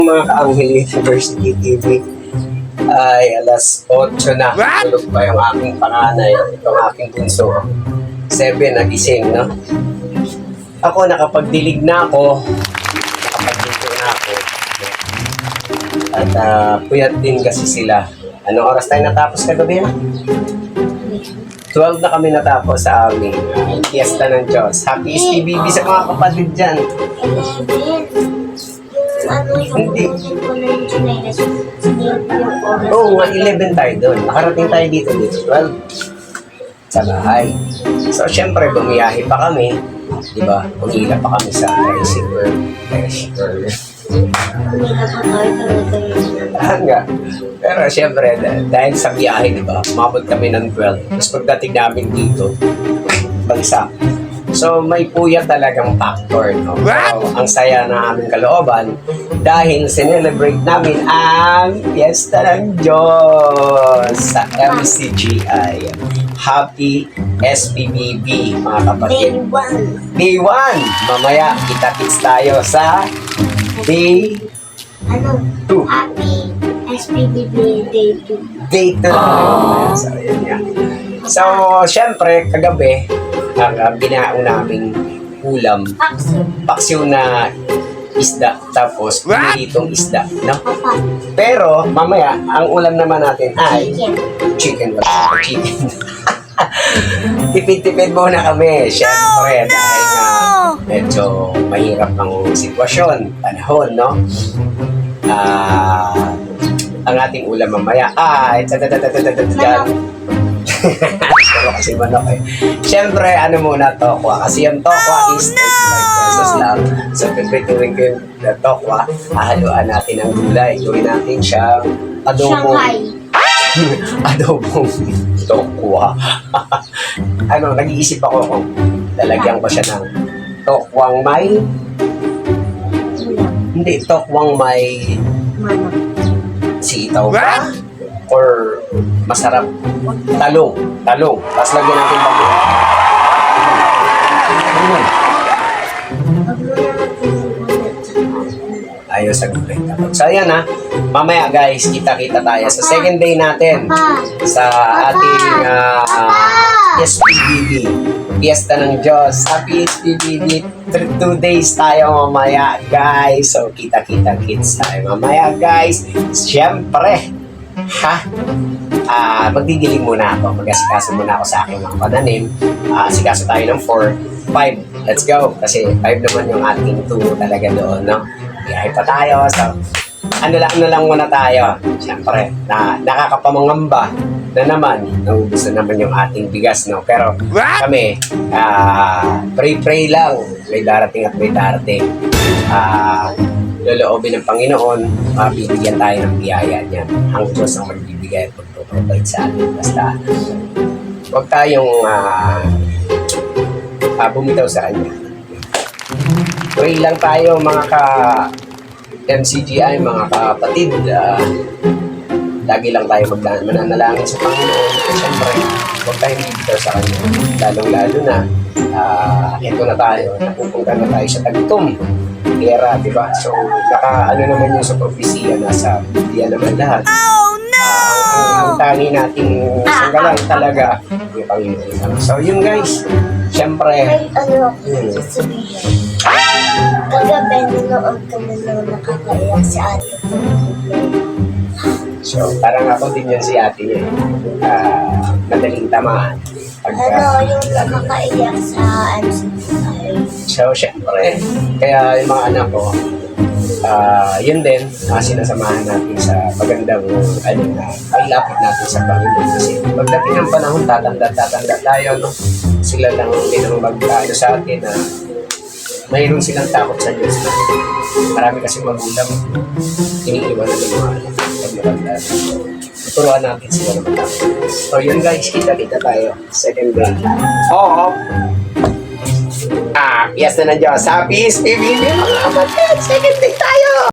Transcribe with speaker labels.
Speaker 1: Mga ka-Anghel University TV ay alas 8 na. Tulog pa yung aking panganay, itong aking bunso. 7 nagising, no? Ako, nakapagdilig na ako. Nakapagdito na ako. At puyat din kasi sila. Anong oras tayo natapos kagabi, na? 12 na kami natapos sa aming Fiesta ng Diyos. Happy SPBB sa mga kapatid dyan. Hindi. Oo, 11 tayo doon. Nakarating tayo dito 12. Sa bahay. So, syempre, bumiyahe pa kami. Diba? Pumila pa kami sa tricycle. Hangga. Pero syempre, dahil sa biyahe, diba? Umabot kami ng 12. Tapos pagdating namin dito, bagsak. So, may puya talagang factor, no? So, ang saya na aming kalooban dahil sinelebrate namin ang Fiesta ng Diyos sa MCGI. Happy SPBB, mga kapatid. Day 1. Mamaya, kita-kits tayo sa Day 2.
Speaker 2: Happy SPBB Day 2.
Speaker 1: Day 2. So, yun yan. So, syempre, kagabi, ang binaon naming ulam, paksiw na isda, tapos pinitong isda, no? Pero, mamaya, ang ulam naman natin ay chicken. Tipid-tipid muna kami, syempre, dahil nga medyo mahirap ang sitwasyon, panahon, no? Ang ating ulam mamaya ay pero kasi manok eh. Siyempre, ano muna, tokwa. Kasi yung tokwa is 35 pesos lang. So, pipituin ko yung tokwa. Hahaluan natin ang gulay. Gawin natin siyang adobong. Adobong tokwa. Nag-iisip ako kung lalagyan ko siya ng tokwang may... Hindi, tokwang may... sitaw ba? Or masarap talong. Tapos lagyan natin bago. Ayos sa gulay. So ayan ha, mamaya guys, kita-kita tayo sa second day natin sa ating SPBB, Fiesta ng Diyos. Happy SPBB, 2 days tayo mamaya guys. So kita-kita kits tayo mamaya guys. Siyempre, magdidiling muna ako. Mag-asikaso muna ako sa aking mga pananim. Asikaso tayo ng 4, 5. Let's go. Kasi 5 naman yung ating 2 talaga doon, no? Biyahe pa tayo. So, ano lang muna tayo. Siyempre, nakakapamangamba na naman. Naubusan naman yung ating bigas, no? Pero kami, pray lang. May darating at may darating. Loloobin ng Panginoon, mabibigyan tayo ng biyaya niya. Ang Diyos ang magbibigay at magpaprovide sa atin. Basta, huwag tayong bumitaw sa Kanya. Pray lang tayo mga ka-MCGI, mga kapatid. Lagi lang tayo mananalangin sa Panginoon. Siyempre, huwag tayong bumitaw sa Kanya. Lalong-lalo na, ito na tayo, napupunta na tayo sa tagtum. Era, di ba? So, ano naman yung sa propesya, nasa Biblia naman lahat. Oh, no! Ang tangi nating sanggalan talaga yung Panginoon. So, yun guys, syempre,
Speaker 2: sasabihin. Kagabi, nanood kami nung nakakaiyak si ate ko.
Speaker 1: So, parang ako din yan si ate niya. Madaling tamaan.
Speaker 2: Yung nakakaiyak sa MCGI.
Speaker 1: So, syempre, kaya yung mga anak ko, yun din, sinasamahan natin sa magandang, ay lapit natin sa Panginoon. Kasi pagdating ng panahon, tatanda tayo, no? Sila lang din ang mag-ano sa atin na mayroon silang takot sa Diyos. Marami kasi magulang, iniiwan na ng mga pag-matanda. Tuturuan natin sila ng takot. So yun guys, kita-kita tayo. Second day. Fiesta ng Diyos. Happy SPBB mga kapatid. Second day tayo.